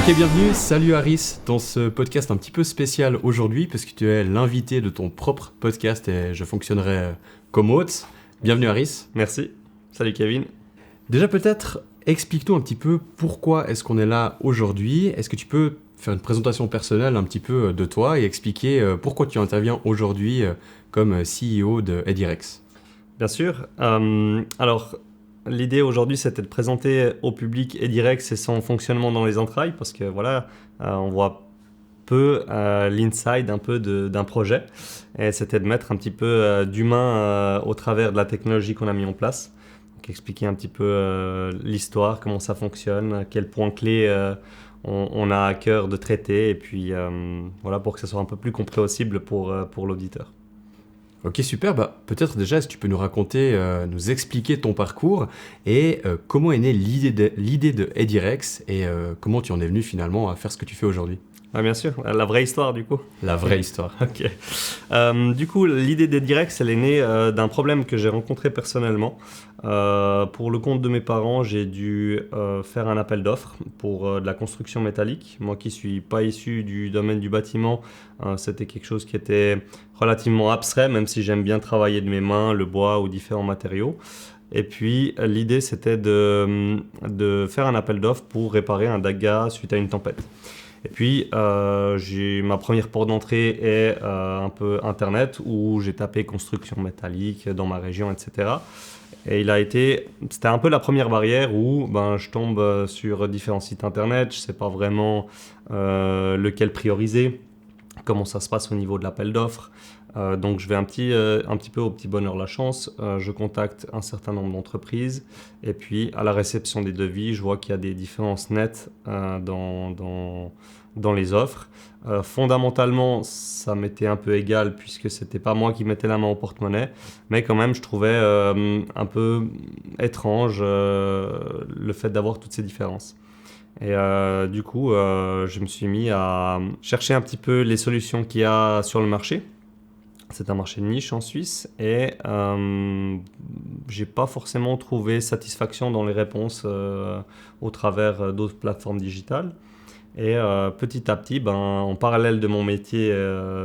Ok, bienvenue, salut Harris, dans ce podcast un petit peu spécial aujourd'hui, parce que tu es l'invité de ton propre podcast et je fonctionnerai comme hôte. Bienvenue Harris. Merci, salut Kevin. Déjà peut-être, explique-nous un petit peu pourquoi est-ce qu'on est là aujourd'hui. Est-ce que tu peux faire une présentation personnelle un petit peu de toi et expliquer pourquoi tu interviens aujourd'hui comme CEO de Edirex? Bien sûr, alors l'idée aujourd'hui c'était de présenter au public Edirex et son fonctionnement dans les entrailles, parce que voilà, on voit peu l'inside un peu d'un projet, et c'était de mettre un petit peu d'humain au travers de la technologie qu'on a mis en place. Donc, expliquer un petit peu l'histoire, comment ça fonctionne, à quels points clés on a à cœur de traiter, et puis voilà, pour que ce soit un peu plus compréhensible pour l'auditeur. Ok, super. Bah, peut-être déjà, si tu peux nous raconter, nous expliquer ton parcours et comment est née l'idée de Edirex et comment tu en es venu finalement à faire ce que tu fais aujourd'hui. Ah, bien sûr, la vraie histoire du coup. La vraie histoire. Ok. Du coup, l'idée d'Edirex, elle est née d'un problème que j'ai rencontré personnellement. Pour le compte de mes parents, j'ai dû faire un appel d'offres pour de la construction métallique. Moi qui suis pas issu du domaine du bâtiment, c'était quelque chose qui était relativement abstrait, même si j'aime bien travailler de mes mains, le bois ou différents matériaux. Et puis, l'idée, c'était de faire un appel d'offres pour réparer un dégât suite à une tempête. Et puis, ma première porte d'entrée est un peu Internet, où j'ai tapé construction métallique dans ma région, etc. Et c'était un peu la première barrière où je tombe sur différents sites Internet, je ne sais pas vraiment lequel prioriser, comment ça se passe au niveau de l'appel d'offres. Donc je vais un petit peu au petit bonheur la chance, je contacte un certain nombre d'entreprises, et puis à la réception des devis, je vois qu'il y a des différences nettes dans les offres. Fondamentalement, ça m'était un peu égal puisque c'était pas moi qui mettais la main au porte-monnaie, mais quand même je trouvais un peu étrange le fait d'avoir toutes ces différences. Et du coup, je me suis mis à chercher un petit peu les solutions qu'il y a sur le marché. C'est un marché de niche en Suisse, et j'ai pas forcément trouvé satisfaction dans les réponses au travers d'autres plateformes digitales. Et petit à petit, en parallèle de mon métier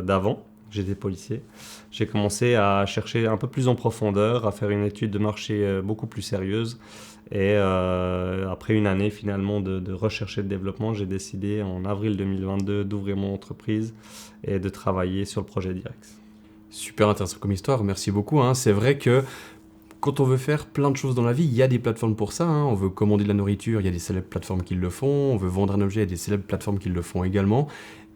d'avant, j'étais policier, j'ai commencé à chercher un peu plus en profondeur, à faire une étude de marché beaucoup plus sérieuse. Et après une année finalement de recherche et de développement, j'ai décidé en avril 2022 d'ouvrir mon entreprise et de travailler sur le projet Edirex. Super intéressant comme histoire, merci beaucoup. C'est vrai que quand on veut faire plein de choses dans la vie, il y a des plateformes pour ça. On veut commander de la nourriture, il y a des célèbres plateformes qui le font. On veut vendre un objet, il y a des célèbres plateformes qui le font également.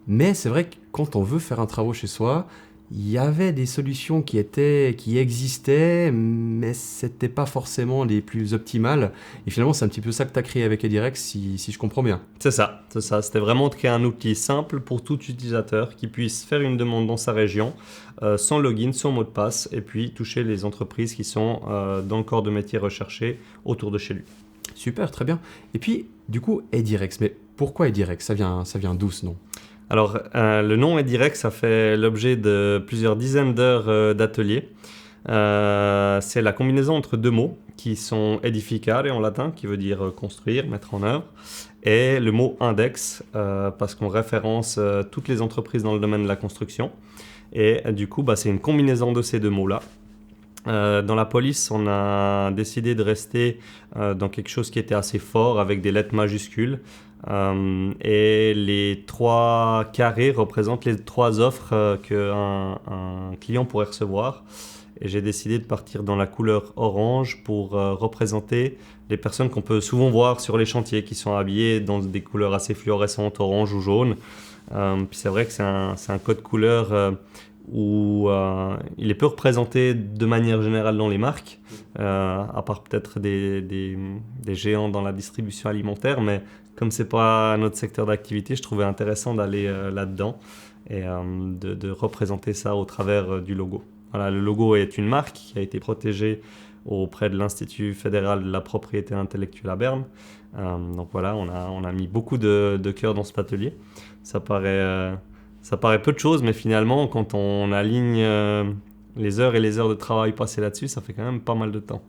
Mais c'est vrai que quand on veut faire un travaux chez soi, il y avait des solutions qui existaient, mais c'était pas forcément les plus optimales. Et finalement, c'est un petit peu ça que tu as créé avec Edirex, si je comprends bien. C'est ça. C'était vraiment de créer un outil simple pour tout utilisateur qui puisse faire une demande dans sa région, sans login, sans mot de passe, et puis toucher les entreprises qui sont dans le corps de métier recherché autour de chez lui. Super, très bien. Et puis, du coup, Edirex. Mais pourquoi Edirex ? Ça vient d'où ce nom ? Alors, le nom Edirex, ça fait l'objet de plusieurs dizaines d'heures d'ateliers. C'est la combinaison entre deux mots qui sont edificare en latin, qui veut dire construire, mettre en œuvre, et le mot index, parce qu'on référence toutes les entreprises dans le domaine de la construction. Et du coup, c'est une combinaison de ces deux mots-là. Dans la police, on a décidé de rester dans quelque chose qui était assez fort, avec des lettres majuscules. Et les 3 carrés représentent les 3 offres qu'un client pourrait recevoir. Et j'ai décidé de partir dans la couleur orange pour représenter les personnes qu'on peut souvent voir sur les chantiers, qui sont habillées dans des couleurs assez fluorescentes, orange ou jaune. Puis c'est vrai que c'est un code couleur où il est peu représenté de manière générale dans les marques, à part peut-être des géants dans la distribution alimentaire, mais comme c'est pas notre secteur d'activité, je trouvais intéressant d'aller là-dedans et de représenter ça au travers du logo. Voilà, le logo est une marque qui a été protégée auprès de l'Institut fédéral de la propriété intellectuelle à Berne. Donc voilà, on a mis beaucoup de cœur dans cet atelier. Ça paraît peu de choses, mais finalement, quand on aligne les heures et les heures de travail passées là-dessus, ça fait quand même pas mal de temps.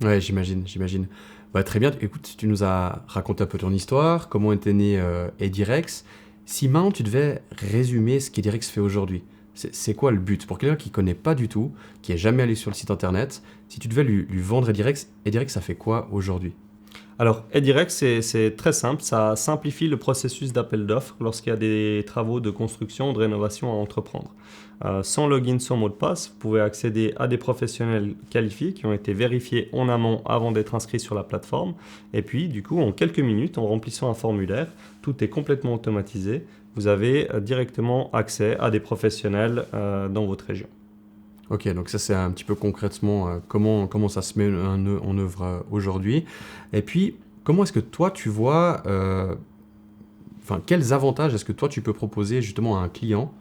Ouais, j'imagine. Bah, très bien, écoute, tu nous as raconté un peu ton histoire, comment était né Edirex. Si maintenant tu devais résumer ce qu'Edirex fait aujourd'hui, c'est quoi le but? Pour quelqu'un qui connaît pas du tout, qui est jamais allé sur le site internet, si tu devais lui vendre Edirex, Edirex ça fait quoi aujourd'hui? Alors, Edirex, c'est très simple, ça simplifie le processus d'appel d'offres lorsqu'il y a des travaux de construction ou de rénovation à entreprendre. Sans login, sans mot de passe, vous pouvez accéder à des professionnels qualifiés qui ont été vérifiés en amont avant d'être inscrits sur la plateforme. Et puis, du coup, en quelques minutes, en remplissant un formulaire, tout est complètement automatisé. Vous avez directement accès à des professionnels dans votre région. Ok, donc ça c'est un petit peu concrètement comment ça se met en œuvre aujourd'hui. Et puis, comment est-ce que toi tu vois, enfin quels avantages est-ce que toi tu peux proposer justement à un client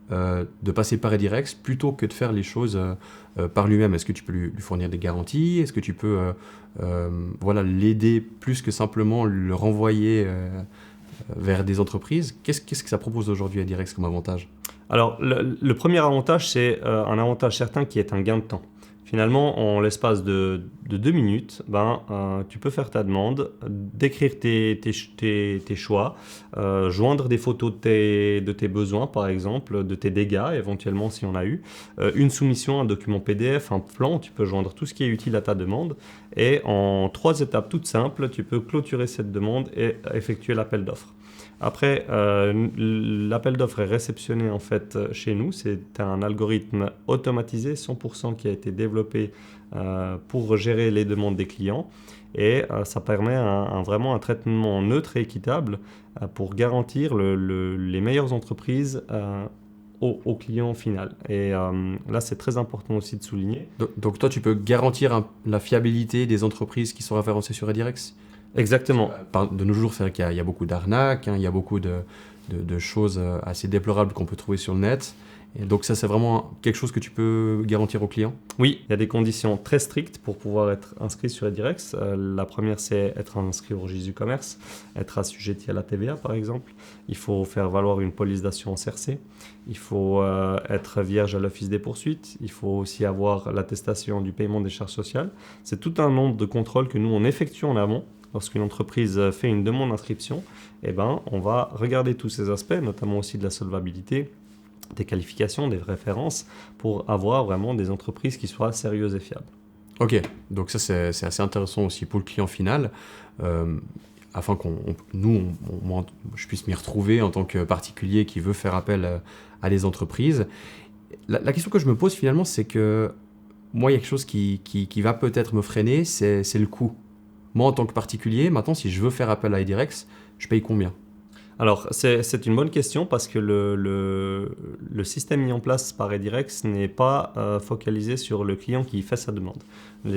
de passer par Edirex plutôt que de faire les choses par lui-même? Est-ce que tu peux lui fournir des garanties? Est-ce que tu peux voilà, l'aider plus que simplement le renvoyer vers des entreprises? Qu'est-ce que ça propose aujourd'hui Edirex comme avantage? Alors, le premier avantage, c'est un avantage certain qui est un gain de temps. Finalement, en l'espace de 2 minutes, tu peux faire ta demande, décrire tes choix, joindre des photos de tes besoins, par exemple, de tes dégâts, éventuellement si on a eu, une soumission, un document PDF, un plan, tu peux joindre tout ce qui est utile à ta demande. Et en 3 étapes toutes simples, tu peux clôturer cette demande et effectuer l'appel d'offres. Après, l'appel d'offres est réceptionné en fait chez nous. C'est un algorithme automatisé 100% qui a été développé pour gérer les demandes des clients. Et ça permet vraiment un traitement neutre et équitable pour garantir les meilleures entreprises au client final. Et là, c'est très important aussi de souligner. Donc toi tu peux garantir la fiabilité des entreprises qui sont référencées sur Edirex? Exactement. De nos jours, c'est vrai qu'il y a beaucoup d'arnaques, hein, il y a beaucoup de choses assez déplorables qu'on peut trouver sur le net. Et donc ça, c'est vraiment quelque chose que tu peux garantir aux clients? Oui, il y a des conditions très strictes pour pouvoir être inscrit sur Edirex. La première, c'est être inscrit au registre du commerce, être assujetti à la TVA par exemple. Il faut faire valoir une police d'assurance RC. Il faut être vierge à l'office des poursuites. Il faut aussi avoir l'attestation du paiement des charges sociales. C'est tout un nombre de contrôles que nous, on effectue en amont. Lorsqu'une entreprise fait une demande d'inscription, on va regarder tous ces aspects, notamment aussi de la solvabilité, des qualifications, des références, pour avoir vraiment des entreprises qui soient sérieuses et fiables. Ok, donc ça c'est assez intéressant aussi pour le client final, afin moi, je puisse m'y retrouver en tant que particulier qui veut faire appel à des entreprises. La question que je me pose finalement, c'est que moi, il y a quelque chose qui va peut-être me freiner, c'est le coût. Moi, en tant que particulier, maintenant, si je veux faire appel à Edirex, je paye combien? Alors, c'est une bonne question parce que le système mis en place par Edirex n'est pas focalisé sur le client qui fait sa demande.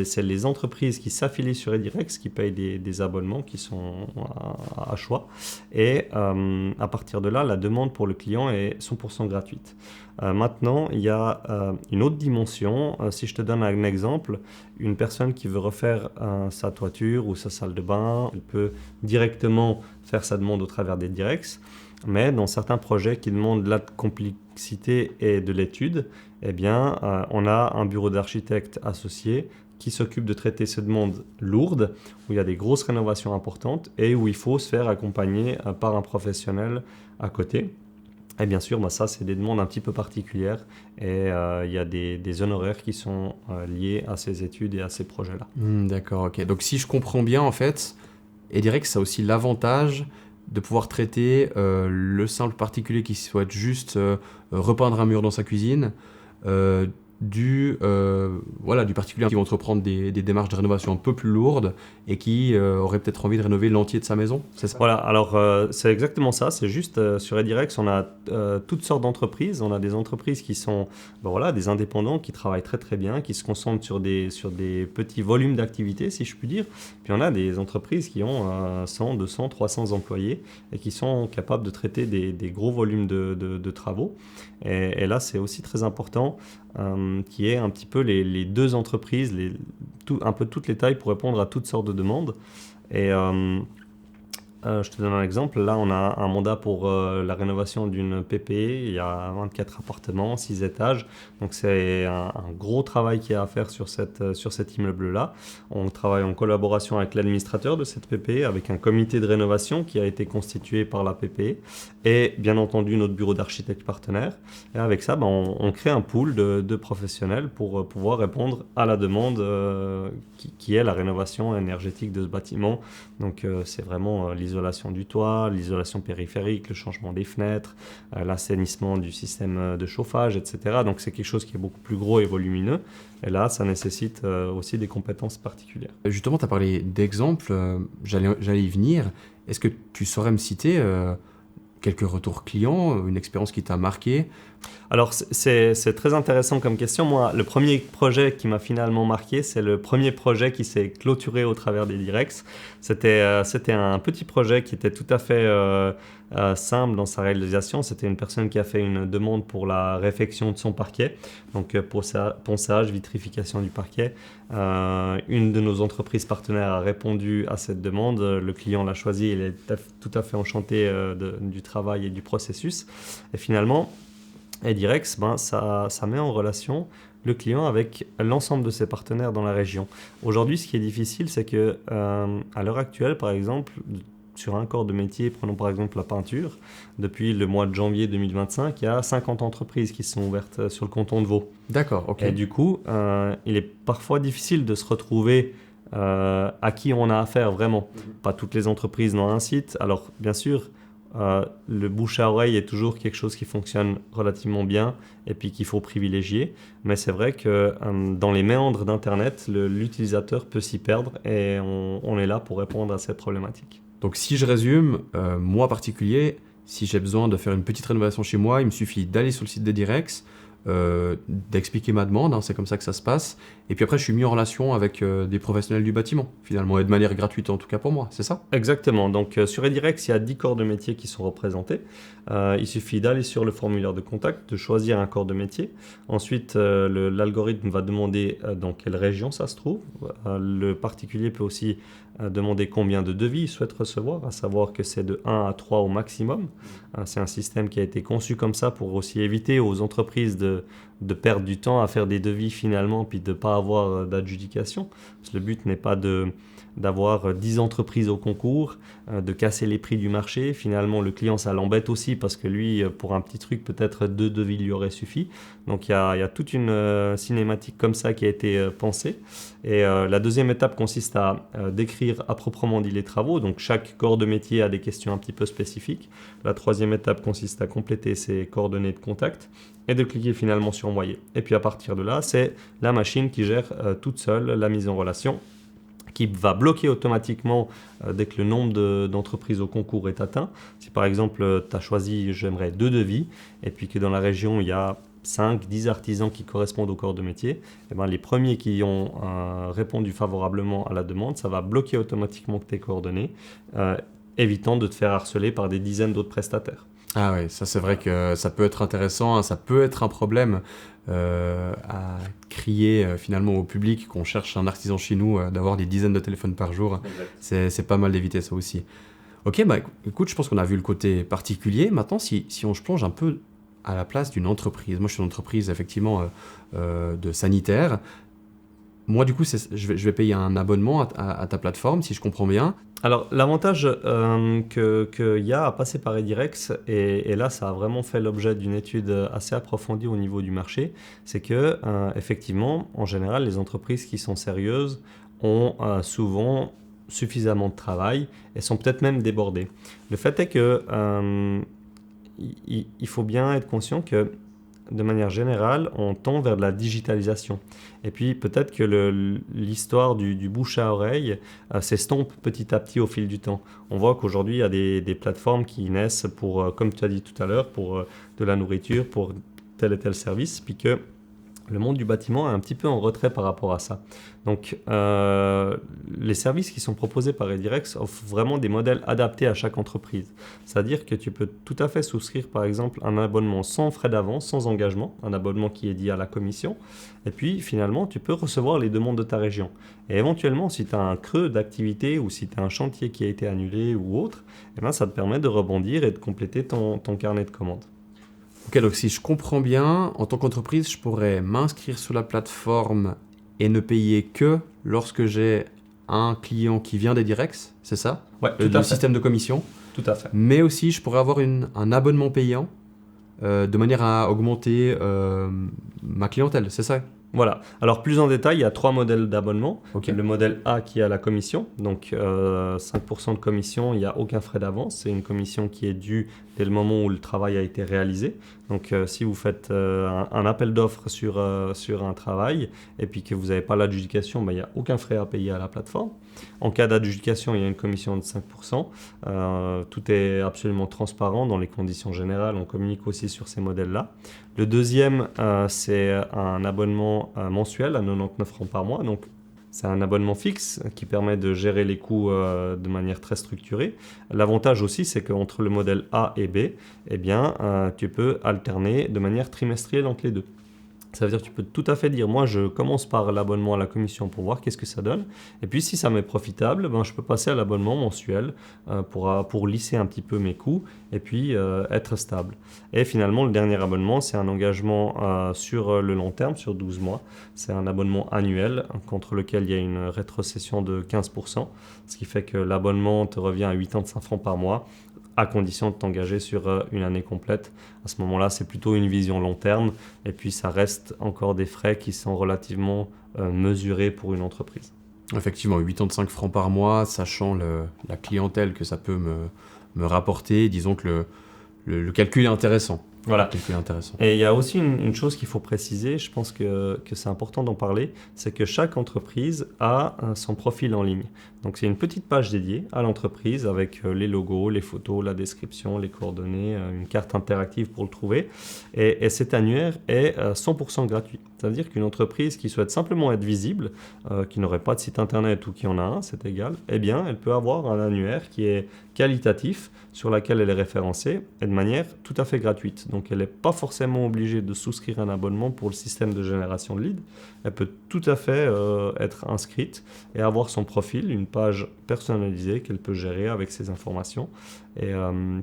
C'est les entreprises qui s'affilient sur Edirex qui payent des abonnements qui sont à choix. Et à partir de là, la demande pour le client est 100% gratuite. Maintenant, il y a une autre dimension. Si je te donne un exemple, une personne qui veut refaire sa toiture ou sa salle de bain, elle peut directement faire sa demande au travers d'Edirex. Mais dans certains projets qui demandent de la complexité et de l'étude, on a un bureau d'architecte associé qui s'occupe de traiter ces demandes lourdes, où il y a des grosses rénovations importantes et où il faut se faire accompagner par un professionnel à côté. Et bien sûr, ça, c'est des demandes un petit peu particulières et il y a des honoraires qui sont liés à ces études et à ces projets-là. D'accord, ok. Donc si je comprends bien, en fait, Edirex a aussi l'avantage de pouvoir traiter le simple particulier qui souhaite juste repeindre un mur dans sa cuisine, du particulier qui va entreprendre des démarches de rénovation un peu plus lourdes et qui aurait peut-être envie de rénover l'entier de sa maison, c'est ça? Voilà, alors c'est exactement ça, c'est juste sur Edirex, on a toutes sortes d'entreprises, on a des entreprises qui sont des indépendants qui travaillent très très bien, qui se concentrent sur des petits volumes d'activité si je puis dire, puis on a des entreprises qui ont 100, 200, 300 employés et qui sont capables de traiter des gros volumes de travaux et là c'est aussi très important qui est un petit peu les deux entreprises, un peu toutes les tailles pour répondre à toutes sortes de demandes. Et Je te donne un exemple. Là, on a un mandat pour la rénovation d'une PPE. Il y a 24 appartements, 6 étages. Donc, c'est un gros travail qu'il y a à faire sur cet immeuble-là. On travaille en collaboration avec l'administrateur de cette PPE, avec un comité de rénovation qui a été constitué par la PPE et bien entendu notre bureau d'architectes partenaires. Et avec ça, on crée un pool de professionnels pour pouvoir répondre à la demande qui est la rénovation énergétique de ce bâtiment. Donc, c'est vraiment l'isolation du toit, l'isolation périphérique, le changement des fenêtres, l'assainissement du système de chauffage, etc. Donc c'est quelque chose qui est beaucoup plus gros et volumineux. Et là, ça nécessite aussi des compétences particulières. Justement, tu as parlé d'exemples, j'allais y venir. Est-ce que tu saurais me citer quelques retours clients, une expérience qui t'a marqué? Alors, c'est très intéressant comme question. Moi, le premier projet qui m'a finalement marqué, c'est le premier projet qui s'est clôturé au travers des Directs. C'était un petit projet qui était tout à fait simple dans sa réalisation. C'était une personne qui a fait une demande pour la réfection de son parquet, donc ponçage, vitrification du parquet. Une de nos entreprises partenaires a répondu à cette demande. Le client l'a choisi. Il est tout à fait enchanté du travail et du processus. Et finalement, Edirex, ça met en relation le client avec l'ensemble de ses partenaires dans la région. Aujourd'hui, ce qui est difficile, c'est que à l'heure actuelle, par exemple, sur un corps de métier, prenons par exemple la peinture, depuis le mois de janvier 2025, il y a 50 entreprises qui sont ouvertes sur le canton de Vaud. D'accord, ok. Et du coup, il est parfois difficile de se retrouver à qui on a affaire vraiment. Pas toutes les entreprises n'ont un site. Alors, bien sûr, le bouche à oreille est toujours quelque chose qui fonctionne relativement bien et puis qu'il faut privilégier. Mais c'est vrai que dans les méandres d'Internet, l'utilisateur peut s'y perdre et on est là pour répondre à cette problématique. Donc si je résume, moi particulier, si j'ai besoin de faire une petite rénovation chez moi, il me suffit d'aller sur le site de Direx, d'expliquer ma demande, hein, c'est comme ça que ça se passe. Et puis après, je suis mis en relation avec des professionnels du bâtiment, finalement, et de manière gratuite en tout cas pour moi, c'est ça? Exactement. Donc sur Edirex, il y a 10 corps de métier qui sont représentés. Il suffit d'aller sur le formulaire de contact, de choisir un corps de métier. Ensuite, l'algorithme va demander dans quelle région ça se trouve. Le particulier peut aussi demander combien de devis il souhaite recevoir, à savoir que c'est de 1 à 3 au maximum. C'est un système qui a été conçu comme ça pour aussi éviter aux entreprises de perdre du temps à faire des devis finalement, puis de ne pas avoir d'adjudication. Parce que le but n'est pas d'avoir 10 entreprises au concours, de casser les prix du marché. Finalement, le client, ça l'embête aussi parce que lui, pour un petit truc, peut-être 2 devis lui auraient suffi. Donc, il y a toute une cinématique comme ça qui a été pensée. Et la deuxième étape consiste à décrire à proprement dit les travaux. Donc, chaque corps de métier a des questions un petit peu spécifiques. La troisième étape consiste à compléter ses coordonnées de contact et de cliquer finalement sur envoyer. Et puis, à partir de là, c'est la machine qui gère toute seule la mise en relation, qui va bloquer automatiquement dès que le nombre d'entreprises au concours est atteint. Si par exemple tu as choisi j'aimerais 2 devis et puis que dans la région il y a 5-10 artisans qui correspondent au corps de métier, et ben, les premiers qui ont répondu favorablement à la demande, ça va bloquer automatiquement tes coordonnées, évitant de te faire harceler par des dizaines d'autres prestataires. Ah oui, ça c'est vrai que ça peut être intéressant, hein, ça peut être un problème à crier finalement au public qu'on cherche un artisan chez nous, d'avoir des dizaines de téléphones par jour. C'est pas mal d'éviter ça aussi. Ok, bah écoute, je pense qu'on a vu le côté particulier. Maintenant, si on se plonge un peu à la place d'une entreprise. Moi, je suis une entreprise effectivement de sanitaire. Moi, du coup, je vais payer un abonnement à ta plateforme, si je comprends bien. Alors, l'avantage qu'il y a à passer par Edirex, et là, ça a vraiment fait l'objet d'une étude assez approfondie au niveau du marché, c'est que, effectivement, en général, les entreprises qui sont sérieuses ont souvent suffisamment de travail et sont peut-être même débordées. Le fait est que il faut bien être conscient que de manière générale, on tend vers de la digitalisation. Et puis peut-être que l'histoire du bouche à oreille s'estompe petit à petit au fil du temps. On voit qu'aujourd'hui, il y a des plateformes qui naissent pour, comme tu as dit tout à l'heure, pour de la nourriture, pour tel et tel service, puis que Le monde du bâtiment est un petit peu en retrait par rapport à ça. Donc, les services qui sont proposés par Edirex offrent vraiment des modèles adaptés à chaque entreprise. C'est-à-dire que tu peux tout à fait souscrire, par exemple, un abonnement sans frais d'avance, sans engagement, un abonnement qui est lié à la commission. Et puis, finalement, tu peux recevoir les demandes de ta région. Et éventuellement, si tu as un creux d'activité ou si tu as un chantier qui a été annulé ou autre, eh ben, ça te permet de rebondir et de compléter ton carnet de commandes. Ok, donc si je comprends bien, en tant qu'entreprise, je pourrais m'inscrire sur la plateforme et ne payer que lorsque j'ai un client qui vient d'Edirex, c'est ça? Ouais, Le système de commission. Tout à fait. Mais aussi, je pourrais avoir un abonnement payant de manière à augmenter ma clientèle, c'est ça? Voilà. Alors plus en détail, il y a 3 modèles d'abonnement. Ok. Le modèle A qui est à la commission, donc 5% de commission, il n'y a aucun frais d'avance. C'est une commission qui est due dès le moment où le travail a été réalisé. Donc si vous faites un appel d'offres sur un travail et puis que vous n'avez pas l'adjudication, ben, il n'y a aucun frais à payer à la plateforme. En cas d'adjudication, il y a une commission de 5%. Tout est absolument transparent dans les conditions générales. On communique aussi sur ces modèles-là. Le deuxième, c'est un abonnement mensuel à 99 francs par mois. Donc, c'est un abonnement fixe qui permet de gérer les coûts de manière très structurée. L'avantage aussi, c'est qu'entre le modèle A et B, eh bien, tu peux alterner de manière trimestrielle entre les deux. Ça veut dire que tu peux tout à fait dire, moi je commence par l'abonnement à la commission pour voir qu'est-ce que ça donne. Et puis si ça m'est profitable, ben, je peux passer à l'abonnement mensuel pour lisser un petit peu mes coûts et puis être stable. Et finalement, le dernier abonnement, c'est un engagement sur le long terme, sur 12 mois. C'est un abonnement annuel contre lequel il y a une rétrocession de 15%, ce qui fait que l'abonnement te revient à 85 francs par mois, à condition de t'engager sur une année complète. À ce moment-là, c'est plutôt une vision long terme et puis ça reste encore des frais qui sont relativement mesurés pour une entreprise. Effectivement, 85 francs par mois, sachant la clientèle que ça peut me rapporter, disons que le calcul est intéressant. Voilà. Le calcul est intéressant. Et il y a aussi une chose qu'il faut préciser, je pense que c'est important d'en parler, c'est que chaque entreprise a son profil en ligne. Donc c'est une petite page dédiée à l'entreprise avec les logos, les photos, la description, les coordonnées, une carte interactive pour le trouver. Et cet annuaire est 100% gratuit. C'est-à-dire qu'une entreprise qui souhaite simplement être visible, qui n'aurait pas de site internet ou qui en a un, c'est égal, eh bien elle peut avoir un annuaire qui est qualitatif, sur laquelle elle est référencée et de manière tout à fait gratuite. Donc elle n'est pas forcément obligée de souscrire un abonnement pour le système de génération de leads. Elle peut tout à fait être inscrite et avoir son profil, une page personnalisée qu'elle peut gérer avec ses informations et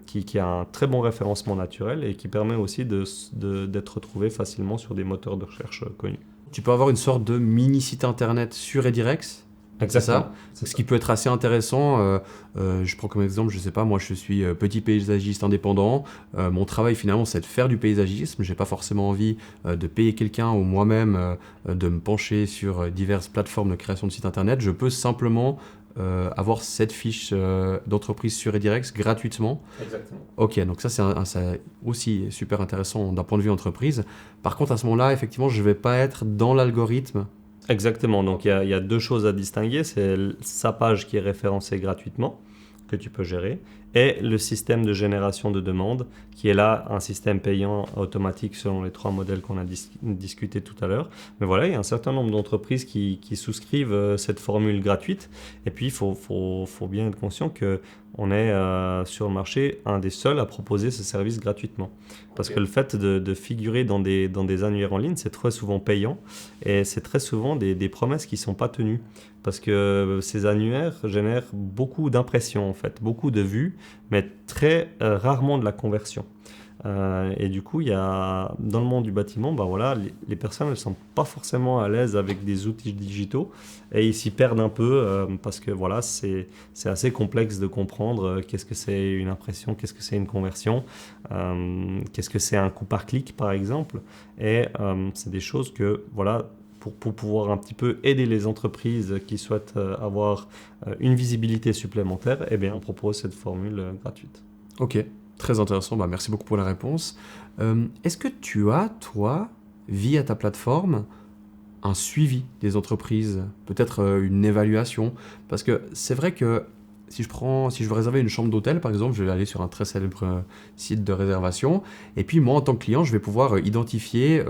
qui a un très bon référencement naturel et qui permet aussi d'être retrouvé facilement sur des moteurs de recherche connus. Tu peux avoir une sorte de mini site internet sur Edirex. C'est ça. Ce qui peut être assez intéressant. Je prends comme exemple, je sais pas, moi je suis petit paysagiste indépendant. Mon travail finalement c'est de faire du paysagisme. J'ai pas forcément envie de payer quelqu'un ou moi-même de me pencher sur diverses plateformes de création de sites internet. Je peux simplement avoir cette fiche d'entreprise sur Edirex gratuitement. Exactement. Ok, donc ça c'est aussi super intéressant d'un point de vue entreprise. Par contre à ce moment-là, effectivement, je vais pas être dans l'algorithme. Exactement, donc il y a deux choses à distinguer, c'est sa page qui est référencée gratuitement, que tu peux gérer, et le système de génération de demandes, qui est là un système payant automatique selon les 3 modèles qu'on a discuté tout à l'heure. Mais voilà, il y a un certain nombre d'entreprises qui souscrivent cette formule gratuite, et puis il faut bien être conscient qu'on est sur le marché un des seuls à proposer ce service gratuitement. Parce que le fait de figurer dans des annuaires en ligne, c'est très souvent payant, et c'est très souvent des promesses qui ne sont pas tenues. Parce que ces annuaires génèrent beaucoup d'impressions, en fait, beaucoup de vues, mais très rarement de la conversion. Et du coup, il y a, dans le monde du bâtiment, ben voilà, les personnes ne sont pas forcément à l'aise avec des outils digitaux et ils s'y perdent un peu parce que voilà, c'est assez complexe de comprendre qu'est-ce que c'est une impression, qu'est-ce que c'est une conversion, qu'est-ce que c'est un coût par clic par exemple. Et c'est des choses que voilà, pour pouvoir un petit peu aider les entreprises qui souhaitent avoir une visibilité supplémentaire, eh bien, on propose cette formule gratuite. Ok, très intéressant. Bah, merci beaucoup pour la réponse. Est-ce que tu as, toi, via ta plateforme, un suivi des entreprises, peut-être une évaluation? Parce que c'est vrai que si je veux réserver une chambre d'hôtel, par exemple, je vais aller sur un très célèbre site de réservation. Et puis, moi, en tant que client, je vais pouvoir identifier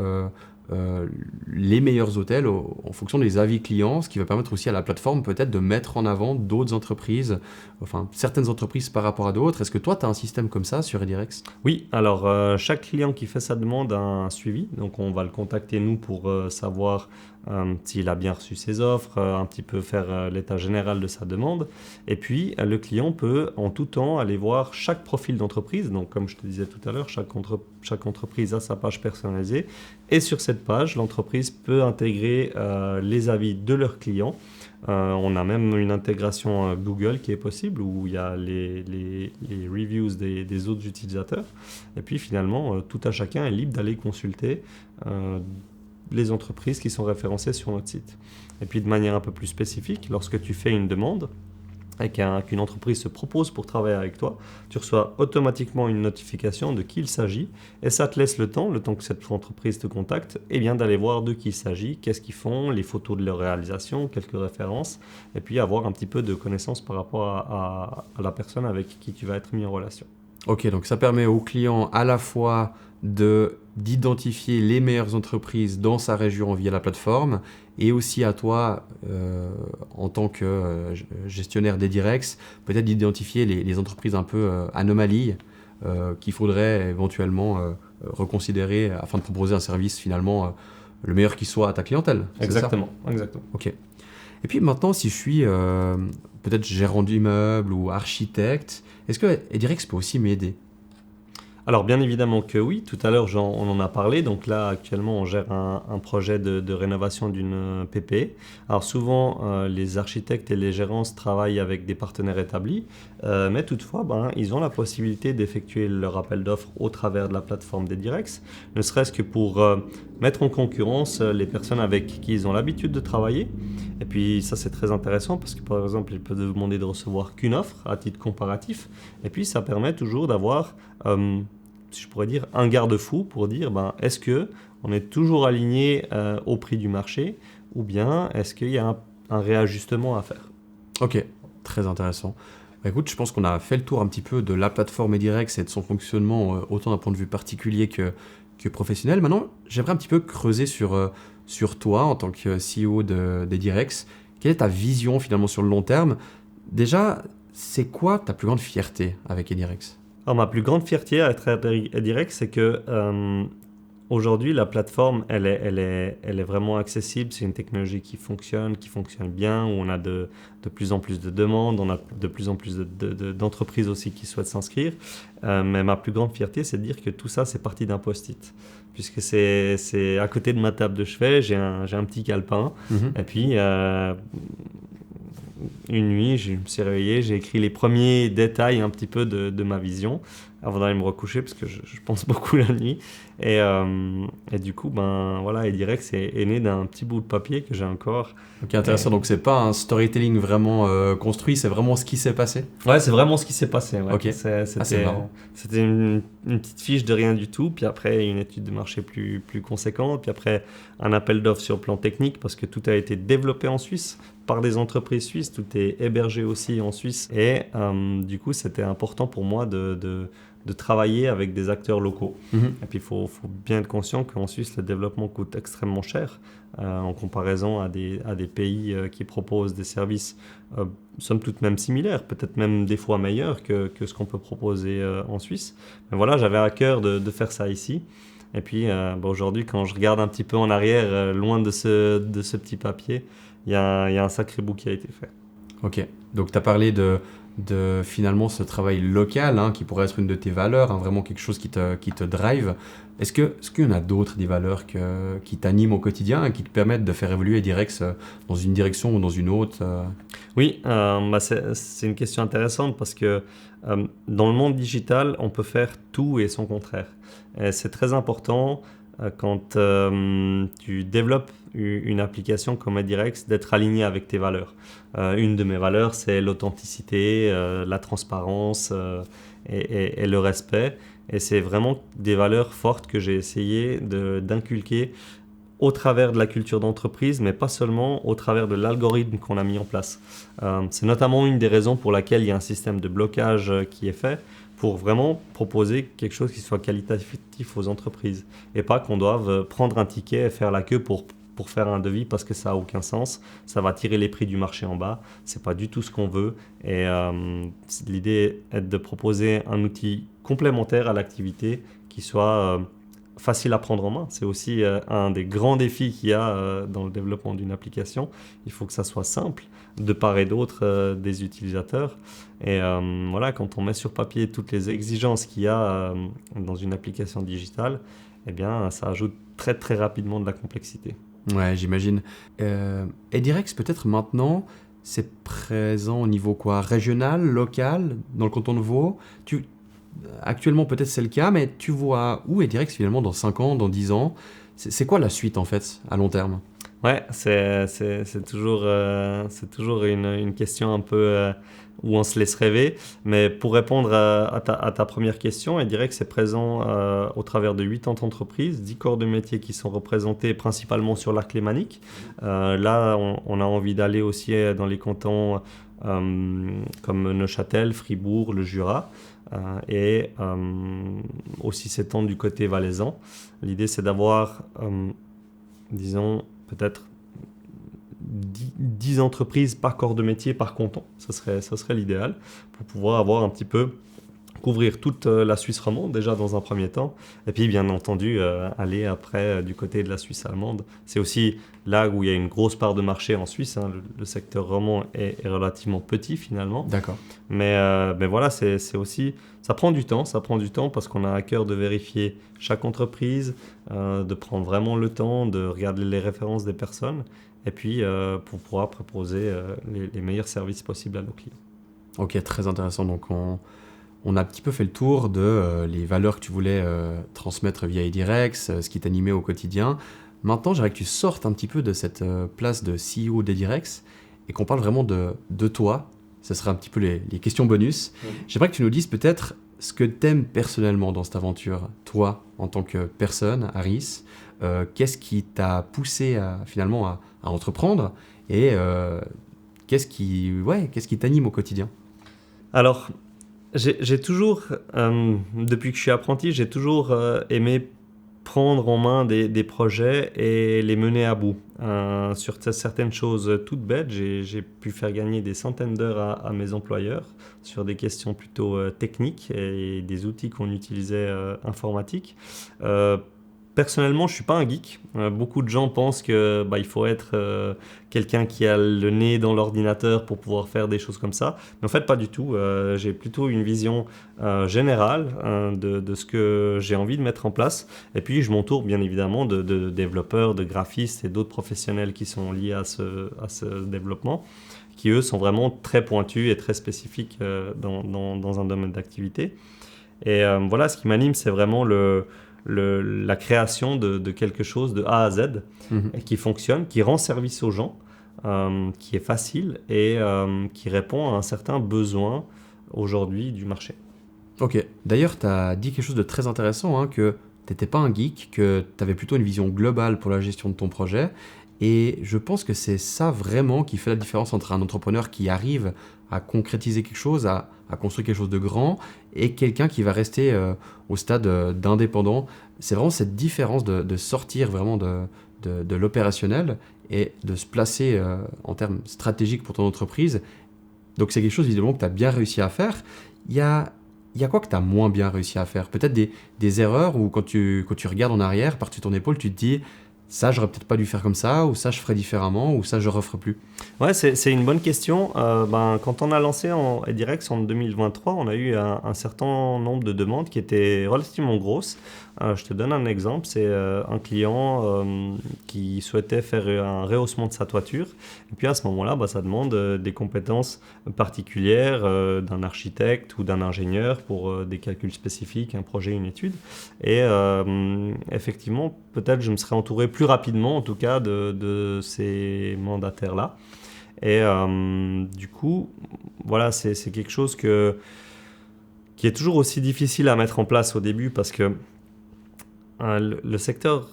les meilleurs hôtels en fonction des avis clients, ce qui va permettre aussi à la plateforme peut-être de mettre en avant d'autres entreprises, enfin certaines entreprises par rapport à d'autres. Est-ce que toi, tu as un système comme ça sur Edirex? Oui, alors chaque client qui fait sa demande a un suivi, donc on va le contacter nous pour savoir s'il a bien reçu ses offres, un petit peu faire l'état général de sa demande. Et puis le client peut en tout temps aller voir chaque profil d'entreprise. Donc comme je te disais tout à l'heure, chaque entreprise a sa page personnalisée. Et sur cette page, l'entreprise peut intégrer les avis de leurs clients. On a même une intégration Google qui est possible où il y a les reviews des autres utilisateurs. Et puis finalement, tout à chacun est libre d'aller consulter les entreprises qui sont référencées sur notre site. Et puis de manière un peu plus spécifique, lorsque tu fais une demande et qu'une entreprise se propose pour travailler avec toi, tu reçois automatiquement une notification de qui il s'agit et ça te laisse le temps que cette entreprise te contacte, eh bien d'aller voir de qui il s'agit, qu'est-ce qu'ils font, les photos de leur réalisation, quelques références et puis avoir un petit peu de connaissances par rapport à la personne avec qui tu vas être mis en relation. Ok, donc ça permet au client à la fois d'identifier les meilleures entreprises dans sa région via la plateforme et aussi à toi, en tant que gestionnaire d'Edirex, peut-être d'identifier les entreprises un peu anomalies qu'il faudrait éventuellement reconsidérer afin de proposer un service finalement le meilleur qui soit à ta clientèle. C'est ça? Exactement. Ok. Et puis maintenant, si je suis peut-être gérant d'immeuble ou architecte, est-ce que Edirex peut aussi m'aider? Alors bien évidemment que oui, tout à l'heure on en a parlé, donc là actuellement on gère un projet de rénovation d'une PP. Alors souvent les architectes et les gérants travaillent avec des partenaires établis, mais toutefois ils ont la possibilité d'effectuer leur appel d'offres au travers de la plateforme d'Edirex, ne serait-ce que pour mettre en concurrence les personnes avec qui ils ont l'habitude de travailler. Et puis ça c'est très intéressant parce que par exemple ils peuvent demander de recevoir qu'une offre à titre comparatif, et puis ça permet toujours d'avoir si je pourrais dire, un garde-fou pour dire est-ce qu'on est toujours aligné au prix du marché ou bien est-ce qu'il y a un réajustement à faire. Ok, très intéressant. Écoute, je pense qu'on a fait le tour un petit peu de la plateforme Edirex et de son fonctionnement, autant d'un point de vue particulier que professionnel. Maintenant, j'aimerais un petit peu creuser sur toi en tant que CEO d'Edirex. Quelle est ta vision finalement sur le long terme? Déjà, c'est quoi ta plus grande fierté avec Edirex? Alors, ma plus grande fierté à être Edirex, c'est que aujourd'hui, la plateforme, elle est vraiment accessible. C'est une technologie qui fonctionne bien, où on a de plus en plus de demandes, on a de plus en plus d'entreprises aussi qui souhaitent s'inscrire. Mais ma plus grande fierté, c'est de dire que tout ça, c'est parti d'un post-it. Puisque c'est à côté de ma table de chevet, j'ai un petit calepin. Et puis, une nuit, je me suis réveillé, j'ai écrit les premiers détails un petit peu de ma vision avant d'aller me recoucher parce que je pense beaucoup la nuit. Et du coup, voilà, Edirex est né d'un petit bout de papier que j'ai encore. Ok, intéressant. Donc, c'est pas un storytelling vraiment construit, c'est vraiment ce qui s'est passé? Ouais, c'est vraiment ce qui s'est passé. Ouais. Ok. C'est marrant. C'était une petite fiche de rien du tout, puis après une étude de marché plus conséquente, puis après un appel d'offres sur le plan technique parce que tout a été développé en Suisse par des entreprises suisses, tout est hébergé aussi en Suisse. Et du coup, c'était important pour moi de travailler avec des acteurs locaux. Et puis, il faut bien être conscient qu'en Suisse, le développement coûte extrêmement cher en comparaison à des pays qui proposent des services, somme toute même similaires, peut-être même des fois meilleurs que ce qu'on peut proposer en Suisse. Mais voilà, j'avais à cœur de faire ça ici. Et puis, aujourd'hui, quand je regarde un petit peu en arrière, loin de ce petit papier, il y a un sacré bout qui a été fait. Ok, donc tu as parlé de finalement ce travail local qui pourrait être une de tes valeurs, vraiment quelque chose qui te drive. Est-ce qu'il y en a d'autres, des valeurs qui t'animent au quotidien et qui te permettent de faire évoluer Edirex dans une direction ou dans une autre? Oui, c'est une question intéressante parce que dans le monde digital, on peut faire tout et son contraire. Et c'est très important quand tu développes une application comme Edirex, d'être aligné avec tes valeurs. Une de mes valeurs, c'est l'authenticité, la transparence et le respect. Et c'est vraiment des valeurs fortes que j'ai essayé d'inculquer au travers de la culture d'entreprise, mais pas seulement au travers de l'algorithme qu'on a mis en place. C'est notamment une des raisons pour laquelle il y a un système de blocage qui est fait, pour vraiment proposer quelque chose qui soit qualitatif aux entreprises. Et pas qu'on doive prendre un ticket et faire la queue pour faire un devis parce que ça n'a aucun sens. Ça va tirer les prix du marché en bas. Ce n'est pas du tout ce qu'on veut. Et l'idée est de proposer un outil complémentaire à l'activité qui soit facile à prendre en main. C'est aussi un des grands défis qu'il y a dans le développement d'une application. Il faut que ça soit simple de part et d'autre des utilisateurs. Et voilà, quand on met sur papier toutes les exigences qu'il y a dans une application digitale, eh bien, ça ajoute très très rapidement de la complexité. Ouais, j'imagine. Edirex, peut-être maintenant, c'est présent au niveau quoi? Régional, local, dans le canton de Vaud? Actuellement, peut-être c'est le cas, mais tu vois où Edirex finalement dans 5 ans, dans 10 ans? C'est quoi la suite en fait, à long terme? Ouais, c'est toujours une question un peu où on se laisse rêver. Mais pour répondre à ta première question, je dirais que c'est présent au travers de 80 entreprises, 10 corps de métier qui sont représentés principalement sur l'arc lémanique. Là, on a envie d'aller aussi dans les cantons comme Neuchâtel, Fribourg, le Jura. Et aussi s'étendre du côté valaisan. L'idée, c'est d'avoir, disons, peut-être 10 entreprises par corps de métier, par canton. Ça serait l'idéal pour pouvoir avoir un petit peu couvrir toute la Suisse romande déjà dans un premier temps et puis bien entendu aller après du côté de la Suisse allemande. C'est aussi là où il y a une grosse part de marché en Suisse, hein. Le secteur romand est relativement petit finalement. D'accord. Mais voilà, c'est aussi, ça prend du temps parce qu'on a à cœur de vérifier chaque entreprise, de prendre vraiment le temps, de regarder les références des personnes et puis pour pouvoir proposer les meilleurs services possibles à nos clients. Ok, très intéressant. Donc on a un petit peu fait le tour de les valeurs que tu voulais transmettre via Edirex, ce qui t'animait au quotidien. Maintenant, j'aimerais que tu sortes un petit peu de cette place de CEO d'Edirex et qu'on parle vraiment de toi. Ce serait un petit peu les questions bonus. J'aimerais que tu nous dises peut-être ce que tu aimes personnellement dans cette aventure, toi, en tant que personne, Harris. Qu'est-ce qui t'a poussé finalement à entreprendre et qu'est-ce qui t'anime au quotidien? Alors, j'ai toujours, depuis que je suis apprenti, j'ai toujours aimé prendre en main des projets et les mener à bout. Sur certaines choses toutes bêtes, j'ai pu faire gagner des centaines d'heures à mes employeurs sur des questions plutôt techniques et des outils qu'on utilisait informatiques. Personnellement, je ne suis pas un geek. Beaucoup de gens pensent que il faut être quelqu'un qui a le nez dans l'ordinateur pour pouvoir faire des choses comme ça. Mais en fait, pas du tout. J'ai plutôt une vision générale de ce que j'ai envie de mettre en place. Et puis, je m'entoure bien évidemment de développeurs, de graphistes et d'autres professionnels qui sont liés à ce développement, qui eux sont vraiment très pointus et très spécifiques dans un domaine d'activité. Et voilà, ce qui m'anime, c'est vraiment la création de quelque chose de A à Z qui fonctionne, qui rend service aux gens, qui est facile et qui répond à un certain besoin aujourd'hui du marché. Ok. D'ailleurs, tu as dit quelque chose de très intéressant, hein, que tu n'étais pas un geek, que tu avais plutôt une vision globale pour la gestion de ton projet. Et je pense que c'est ça vraiment qui fait la différence entre un entrepreneur qui arrive à concrétiser quelque chose, à construire quelque chose de grand, et quelqu'un qui va rester au stade d'indépendant. C'est vraiment cette différence de sortir vraiment de l'opérationnel et de se placer en termes stratégiques pour ton entreprise. Donc c'est quelque chose évidemment que tu as bien réussi à faire. Il y a quoi que tu as moins bien réussi à faire? Peut-être des erreurs où quand tu regardes en arrière, par-dessus ton épaule, tu te dis ça, j'aurais peut-être pas dû faire comme ça, ou ça, je ferais différemment, ou ça, je referai plus. Ouais, c'est une bonne question. Quand on a lancé Edirex en 2023, on a eu un certain nombre de demandes qui étaient relativement grosses. Je te donne un exemple, c'est un client qui souhaitait faire un rehaussement de sa toiture. Et puis à ce moment-là, ça demande des compétences particulières d'un architecte ou d'un ingénieur pour des calculs spécifiques, un projet, une étude. Et effectivement, peut-être je me serais entouré plus rapidement, en tout cas, de ces mandataires-là. Et du coup, voilà, c'est quelque chose qui est toujours aussi difficile à mettre en place au début parce que le secteur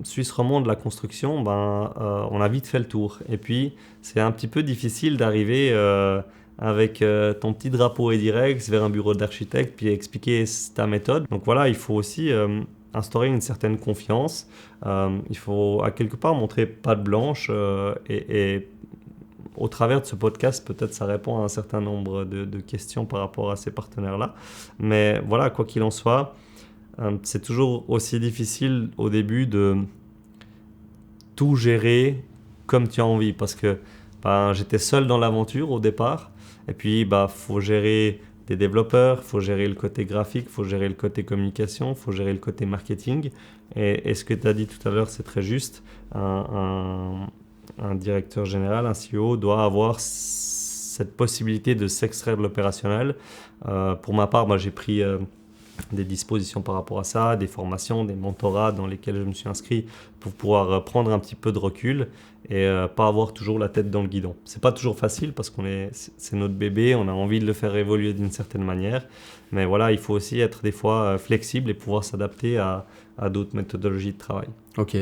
suisse romand de la construction, on a vite fait le tour. Et puis, c'est un petit peu difficile d'arriver avec ton petit drapeau Edirex vers un bureau d'architecte, puis expliquer ta méthode. Donc voilà, il faut aussi instaurer une certaine confiance. Il faut à quelque part montrer patte blanche et au travers de ce podcast, peut-être ça répond à un certain nombre de questions par rapport à ces partenaires-là. Mais voilà, quoi qu'il en soit, c'est toujours aussi difficile au début de tout gérer comme tu as envie, parce que j'étais seul dans l'aventure au départ, et puis faut gérer des développeurs, faut gérer le côté graphique, faut gérer le côté communication, faut gérer le côté marketing, et ce que tu as dit tout à l'heure, c'est très juste. Un directeur général, un CEO doit avoir cette possibilité de s'extraire de l'opérationnel. Pour ma part, j'ai pris des dispositions par rapport à ça, des formations, des mentorats dans lesquels je me suis inscrit pour pouvoir prendre un petit peu de recul et pas avoir toujours la tête dans le guidon. C'est pas toujours facile parce c'est notre bébé, on a envie de le faire évoluer d'une certaine manière, mais voilà, il faut aussi être des fois flexible et pouvoir s'adapter à d'autres méthodologies de travail. Ok.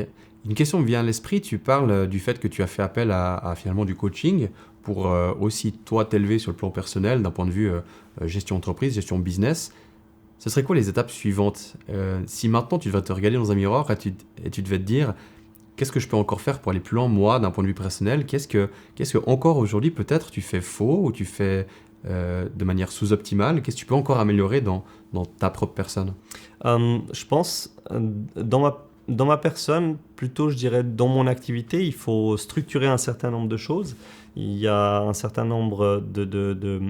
Une question me vient à l'esprit, tu parles du fait que tu as fait appel à finalement du coaching pour aussi toi t'élever sur le plan personnel d'un point de vue gestion entreprise, gestion business. Ce serait quoi les étapes suivantes? Si maintenant tu devrais te regarder dans un miroir et tu devais te dire qu'est-ce que je peux encore faire pour aller plus loin moi d'un point de vue personnel, qu'est-ce que encore aujourd'hui peut-être tu fais faux ou tu fais de manière sous-optimale, qu'est-ce que tu peux encore améliorer dans ta propre personne? Je pense dans ma personne, plutôt je dirais dans mon activité, il faut structurer un certain nombre de choses. Il y a un certain nombre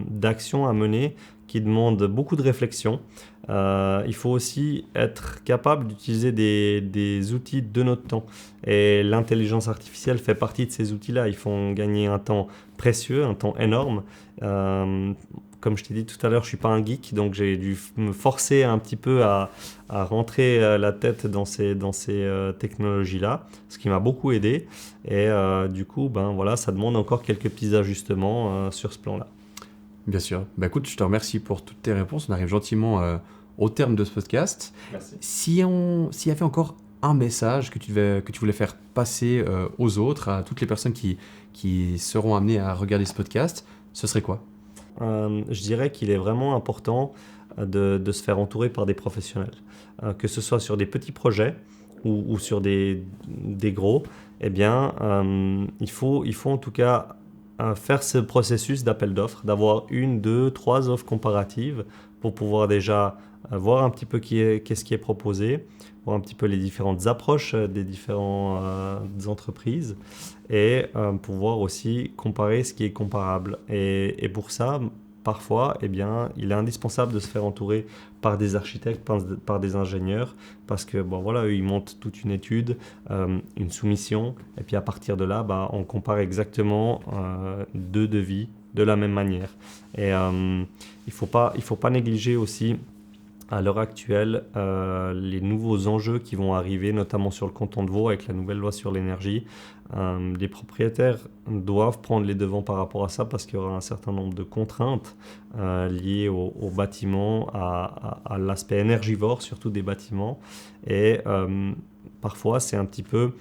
d'actions à mener qui demandent beaucoup de réflexion. Il faut aussi être capable d'utiliser des outils de notre temps. Et l'intelligence artificielle fait partie de ces outils-là. Ils font gagner un temps précieux, un temps énorme. Comme je t'ai dit tout à l'heure, je ne suis pas un geek, donc j'ai dû me forcer un petit peu à rentrer la tête dans ces technologies-là, ce qui m'a beaucoup aidé. Et du coup, voilà, ça demande encore quelques petits ajustements sur ce plan-là. Bien sûr. Écoute, je te remercie pour toutes tes réponses. On arrive gentiment au terme de ce podcast. Merci. S'il y avait encore un message que tu voulais faire passer aux autres, à toutes les personnes qui seront amenées à regarder ce podcast, ce serait quoi? Je dirais qu'il est vraiment important de se faire entourer par des professionnels. Que ce soit sur des petits projets ou sur des gros, eh bien, il faut en tout cas faire ce processus d'appel d'offres, d'avoir 1, 2, 3 offres comparatives pour pouvoir déjà voir un petit peu qu'est-ce qui est proposé, voir un petit peu les différentes approches des différentes entreprises et pouvoir aussi comparer ce qui est comparable. Et pour ça, parfois, eh bien, il est indispensable de se faire entourer par des architectes, par des ingénieurs, parce que voilà, eux, ils montent toute une étude, une soumission, et puis à partir de là, on compare exactement deux devis de la même manière. Et il faut pas négliger aussi à l'heure actuelle les nouveaux enjeux qui vont arriver, notamment sur le canton de Vaud avec la nouvelle loi sur l'énergie. Les propriétaires doivent prendre les devants par rapport à ça parce qu'il y aura un certain nombre de contraintes liées au bâtiment, à l'aspect énergivore surtout des bâtiments. Et parfois, c'est un petit peu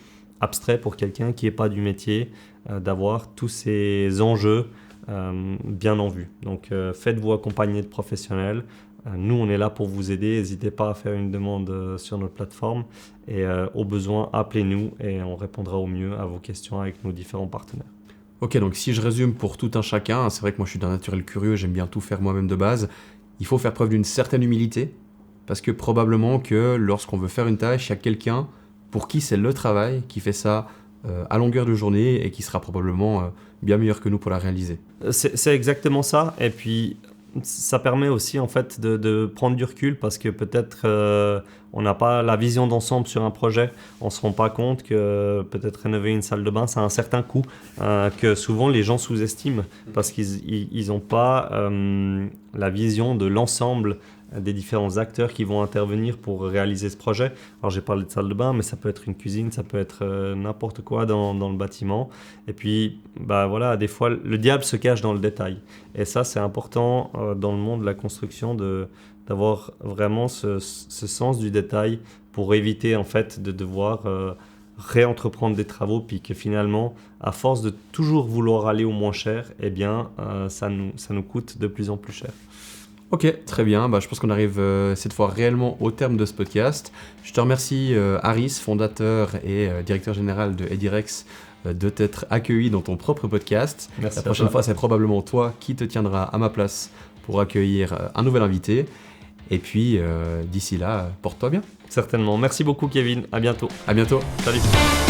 abstrait pour quelqu'un qui n'est pas du métier d'avoir tous ces enjeux bien en vue. Donc, faites-vous accompagner de professionnels. Nous, on est là pour vous aider. N'hésitez pas à faire une demande sur notre plateforme et au besoin, appelez-nous et on répondra au mieux à vos questions avec nos différents partenaires. Ok, donc si je résume pour tout un chacun, c'est vrai que moi je suis d'un naturel curieux, j'aime bien tout faire moi-même de base. Il faut faire preuve d'une certaine humilité parce que probablement que lorsqu'on veut faire une tâche, il y a quelqu'un pour qui c'est le travail qui fait ça à longueur de journée et qui sera probablement bien meilleur que nous pour la réaliser. C'est exactement ça. Et puis, ça permet aussi en fait de prendre du recul parce que peut-être on n'a pas la vision d'ensemble sur un projet. On ne se rend pas compte que peut-être rénover une salle de bain, ça a un certain coût que souvent les gens sous-estiment parce qu'ils n'ont pas la vision de l'ensemble des différents acteurs qui vont intervenir pour réaliser ce projet. Alors j'ai parlé de salle de bain, mais ça peut être une cuisine, ça peut être n'importe quoi dans le bâtiment. Et puis, voilà, des fois, le diable se cache dans le détail. Et ça, c'est important dans le monde de la construction d'avoir vraiment ce sens du détail pour éviter en fait de devoir réentreprendre des travaux, puis que finalement, à force de toujours vouloir aller au moins cher, eh bien, ça nous coûte de plus en plus cher. Ok, très bien. Je pense qu'on arrive cette fois réellement au terme de ce podcast. Je te remercie, Aris, fondateur et directeur général de Edirex, de t'être accueilli dans ton propre podcast. Merci. La prochaine fois, c'est probablement toi qui te tiendras à ma place pour accueillir un nouvel invité. Et puis, d'ici là, porte-toi bien. Certainement. Merci beaucoup, Kevin. À bientôt. À bientôt. Salut.